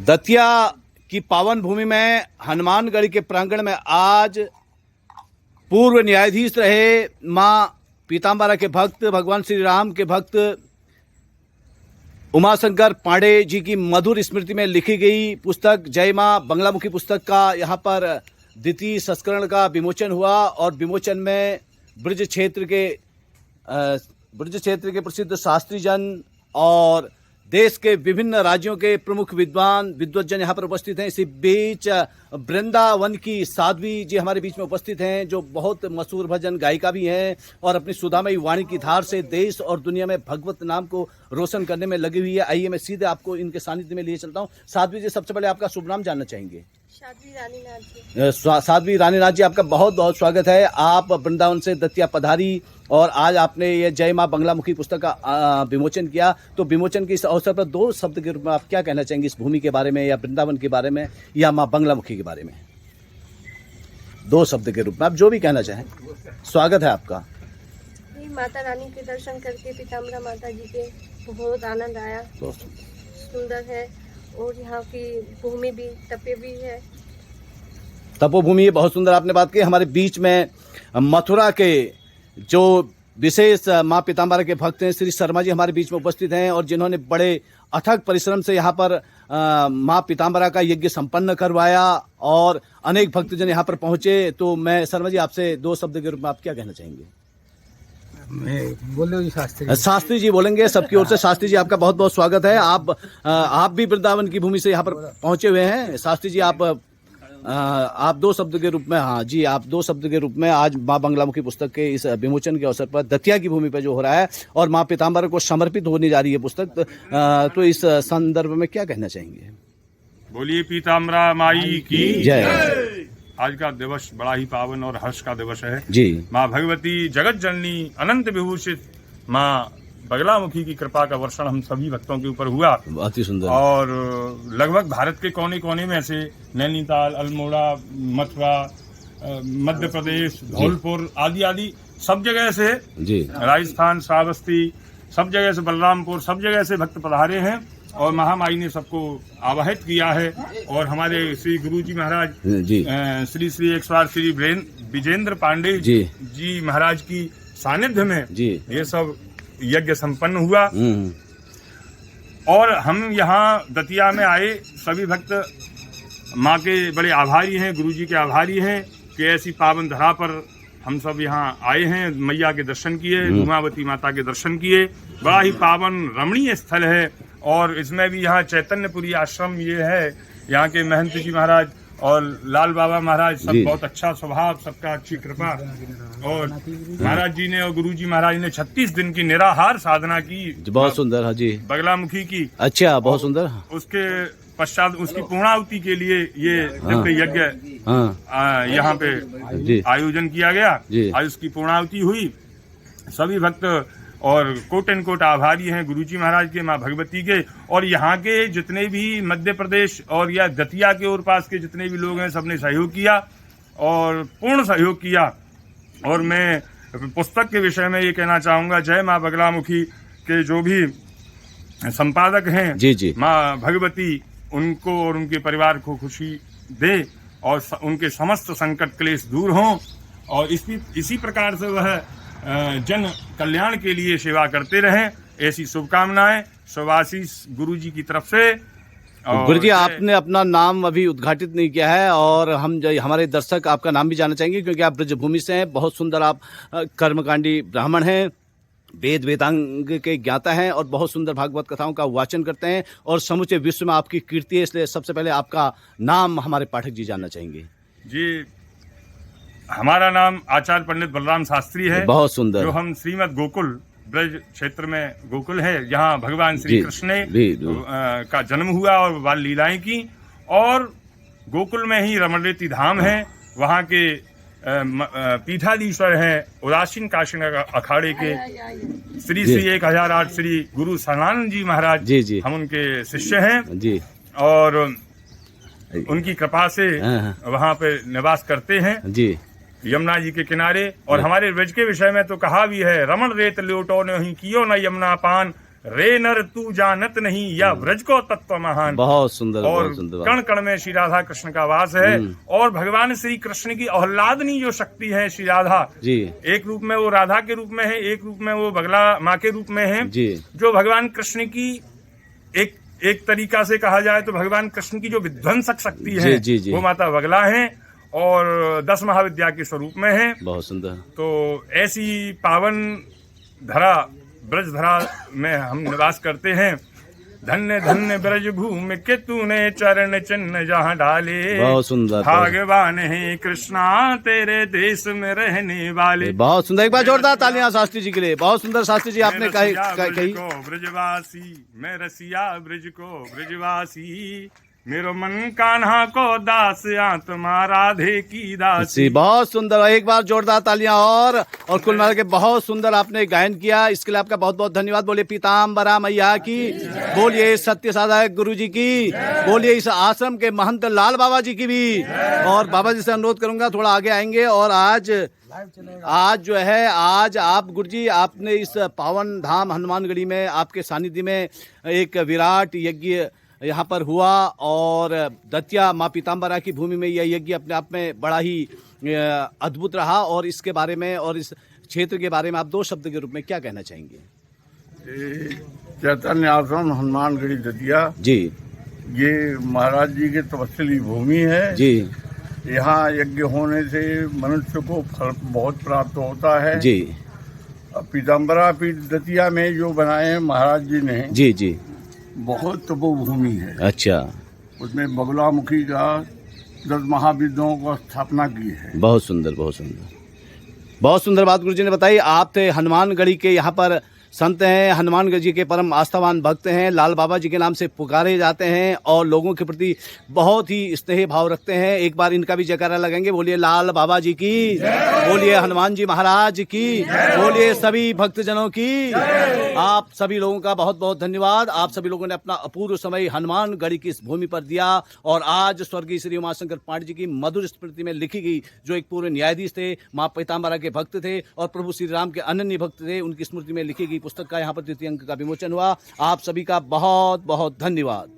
दतिया की पावन भूमि में हनुमानगढ़ के प्रांगण में आज पूर्व न्यायाधीश रहे मां पीताम्बरा के भक्त, भगवान श्री राम के भक्त उमाशंकर पांडे जी की मधुर स्मृति में लिखी गई पुस्तक जय मां बंगलामुखी पुस्तक का यहाँ पर द्वितीय संस्करण का विमोचन हुआ। और विमोचन में ब्रज क्षेत्र के प्रसिद्ध शास्त्री जन और देश के विभिन्न राज्यों के प्रमुख विद्वज्जन यहाँ पर उपस्थित हैं। इसी बीच वृंदावन की साध्वी जी हमारे बीच में उपस्थित हैं, जो बहुत मशहूर भजन गायिका भी हैं और अपनी सुधामयी वाणी की धार से देश और दुनिया में भगवत नाम को रोशन करने में लगी हुई है। आइए मैं सीधे आपको इनके सानिध्य में लिए चलता हूँ। साध्वी जी, सबसे पहले आपका शुभ नाम जानना चाहेंगे। साध्वी रानीनाथ जी, आपका बहुत बहुत स्वागत है। आप वृंदावन से दतिया पधारी और आज आपने ये जय मां बंगलामुखी पुस्तक का विमोचन किया। तो विमोचन के इस अवसर पर दो शब्द के रूप में आप क्या कहना चाहेंगे इस भूमि के बारे में, या वृंदावन के बारे में, या मां बंगलामुखी के बारे में? दो शब्द के रूप में आप जो भी कहना चाहें, स्वागत है आपका। माता रानी के दर्शन करके पीताम्बरा माता जी के बहुत आनंद आया, सुंदर है। और यहाँ की भूमि भी तपोभूमि है, तपोभूमि बहुत सुंदर आपने बात की। हमारे बीच में मथुरा के जो विशेष मां पीताम्बरा के भक्त हैं श्री शर्मा जी हमारे बीच में उपस्थित हैं, और जिन्होंने बड़े अथक परिश्रम से यहाँ पर मां पीताम्बरा का यज्ञ संपन्न करवाया और अनेक भक्तजन यहाँ पर पहुंचे। तो मैं शर्मा जी आपसे दो शब्द के रूप में आप क्या कहना चाहेंगे? बोलो शास्त्री जी बोलेंगे सबकी ओर से। शास्त्री जी, आपका बहुत बहुत स्वागत है। आप भी वृंदावन की भूमि से यहाँ पर पहुंचे हुए हैं। शास्त्री जी, आप दो शब्द के रूप में, हाँ जी, आप दो शब्द के रूप में आज मां बंगलामुखी पुस्तक के इस विमोचन के अवसर पर दतिया की भूमि पर जो हो रहा है और मां पीताम्बरा को समर्पित होने जा रही है पुस्तक, तो इस संदर्भ में क्या कहना चाहेंगे? बोलिए पीताम्बरा माई की जय। आज का दिवस बड़ा ही पावन और हर्ष का दिवस है जी। माँ भगवती जगत जननी अनंत विभूषित माँ बगलामुखी की कृपा का वर्षण हम सभी भक्तों के ऊपर हुआ। बहुत ही सुंदर। और लगभग भारत के कोने कोने में से नैनीताल, अल्मोड़ा, मथुरा, मध्य प्रदेश, धौलपुर आदि आदि सब जगह से जी, राजस्थान, श्रावस्ती, सब जगह से बलरामपुर, सब जगह से भक्त पधारे हैं और महामाई ने सबको आवाहित किया है। और हमारे श्री गुरु जी महाराज जी, श्री श्री एक बार श्री विजेंद्र पांडे जी महाराज की सानिध्य में जी ये सब यज्ञ संपन्न हुआ। और हम यहाँ दतिया में आए सभी भक्त माँ के बड़े आभारी हैं, गुरु जी के आभारी हैं कि ऐसी पावन धरा पर हम सब यहाँ आए हैं, मैया के दर्शन किए, उमावती माता के दर्शन किए। बड़ा ही पावन रमणीय स्थल है। और इसमें भी यहाँ चैतन्यपुरी आश्रम ये है, यहाँ के महंत जी महाराज और लाल बाबा महाराज सब बहुत अच्छा स्वभाव, सबका अच्छी कृपा। और महाराज जी ने और गुरु जी महाराज ने 36 दिन की निराहार साधना की, बहुत सुंदर। हाँ जी, बगलामुखी की। अच्छा, बहुत सुंदर। उसके पश्चात उसकी पूर्णाहुति के लिए ये दिव्य यज्ञ यहाँ पे आयोजन किया गया। आज उसकी पूर्णाहुति हुई। सभी भक्त और कोट एंड कोट आभारी हैं गुरुजी महाराज के, माँ भगवती के, और यहाँ के जितने भी मध्य प्रदेश और या दतिया के और पास के जितने भी लोग हैं सबने सहयोग किया और पूर्ण सहयोग किया। और मैं पुस्तक के विषय में ये कहना चाहूँगा, जय माँ बगलामुखी के जो भी संपादक हैं जी जी, माँ भगवती उनको और उनके परिवार को खुशी दे और उनके समस्त संकट क्लेश दूर हों और इसी प्रकार से वह जन कल्याण के लिए सेवा करते रहें। ऐसी शुभकामनाएं शुभाशीष गुरु जी की तरफ से। गुरु जी, आपने अपना नाम अभी उद्घाटित नहीं किया है और हम हमारे दर्शक आपका नाम भी जानना चाहेंगे, क्योंकि आप ब्रजभूमि से हैं। बहुत सुंदर आप कर्मकांडी ब्राह्मण हैं, वेद वेदांग के ज्ञाता हैं और बहुत सुंदर भागवत कथाओं का वाचन करते हैं और समूचे विश्व में आपकी कीर्ति है। इसलिए सबसे पहले आपका नाम हमारे पाठक जी जानना चाहेंगे। जी, हमारा नाम आचार्य पंडित बलराम शास्त्री है। बहुत सुंदर। जो हम श्रीमद गोकुल ब्रज क्षेत्र में गोकुल है, यहाँ भगवान श्री कृष्ण का जन्म हुआ और बाल लीलाएं की। और गोकुल में ही रमणरेती धाम है, वहाँ के पीठाधीश्वर हैं उदासीन काशीन अखाड़े के श्री श्री 1008 श्री गुरु सनानंद जी महाराज जी, हम उनके शिष्य हैं जी। और उनकी कृपा से वहाँ पे निवास करते हैं जी, यमुना जी के किनारे। और हमारे ब्रज के विषय में तो कहा भी है, रमण रेत ल्योटो नहीं कियो न यमुना पान, रे नर तू जानत नहीं या ब्रज को तत्व महान। बहुत सुंदर, और बहुत सुंदर। कण कण में श्री राधा कृष्ण का वास है। और भगवान श्री कृष्ण की आह्लादनी जो शक्ति है श्री राधा जी, एक रूप में वो राधा के रूप में है, एक रूप में वो बगला माँ के रूप में है जी। जो भगवान कृष्ण की एक तरीका से कहा जाए तो भगवान कृष्ण की जो विध्वंसक शक्ति है जी, जी, जी। वो माता बगला है और 10 महाविद्या के स्वरूप में है। बहुत सुंदर। तो ऐसी पावन धरा ब्रज धरा में हम निवास करते हैं। धन्य धन्य ब्रज भूमि के तूने चरण चिन्ह जहाँ डाले। बहुत सुंदर। भाग्यवान है कृष्णा तेरे देश में रहने वाले। बहुत सुंदर। एक बार जोरदार तालियां शास्त्री जी के लिए। बहुत सुंदर शास्त्री जी आपने कही। ब्रजवासी मैं रसिया ब्रज को ब्रजवासी, मेरो मन कान्हा को दास आत्मा राधे की दासी। बहुत सुंदर। एक बार जोरदार तालियां। और कुल मिला के बहुत सुंदर आपने गायन किया, इसके लिए आपका बहुत बहुत धन्यवाद। बोलिए पीताम्बरा मैया की, बोलिए सत्य साधक गुरु जी की, बोलिए इस आश्रम के महंत लाल बाबा जी की भी। और बाबा जी से अनुरोध करूंगा थोड़ा आगे आएंगे। और आज जो है आज आप गुरु जी आपने इस पावन धाम हनुमानगढ़ी में आपके सानिध्य में एक विराट यज्ञ यहाँ पर हुआ। और दतिया माँ पीताम्बरा की भूमि में यह यज्ञ अपने आप में बड़ा ही अद्भुत रहा। और इसके बारे में और इस क्षेत्र के बारे में आप 2 शब्द के रूप में क्या कहना चाहेंगे? चैतन्य आश्रम हनुमानगढ़ी दतिया जी, ये महाराज जी की तपस्वी भूमि है जी। यहाँ यज्ञ होने से मनुष्य को फल बहुत प्राप्त होता है जी। पीताम्बरा पीठ दतिया में जो बनाए हैं महाराज जी ने, जी जी, बहुत तपोभूमि है। अच्छा। उसमें बगलामुखी का 10 महाविद्याओं को स्थापना की है। बहुत सुंदर, बहुत सुंदर। बहुत सुंदर बात गुरुजी ने बताई। आप थे हनुमानगढ़ी के यहाँ पर संत हैं, हनुमानगढ़ जी के परम आस्थावान भक्त हैं, लाल बाबा जी के नाम से पुकारे जाते हैं और लोगों के प्रति बहुत ही स्नेह भाव रखते हैं। एक बार इनका भी जयकारा लगाएंगे। बोलिए लाल बाबा जी की, बोलिए हनुमान जी महाराज की, बोलिए सभी भक्तजनों की। आप सभी लोगों का बहुत बहुत धन्यवाद। आप सभी लोगों ने अपना अपूर्व समय हनुमानगढ़ी की इस भूमि पर दिया। और आज स्वर्गीय श्री उमाशंकर पांडे जी की मधुर स्मृति में लिखी गई, जो एक पूर्व न्यायाधीश थे, माँ पीताम्बरा के भक्त थे और प्रभु श्री राम के अनन्य भक्त थे, उनकी स्मृति में लिखी गई पुस्तक का यहाँ पर 2य अंक का विमोचन हुआ। आप सभी का बहुत बहुत धन्यवाद।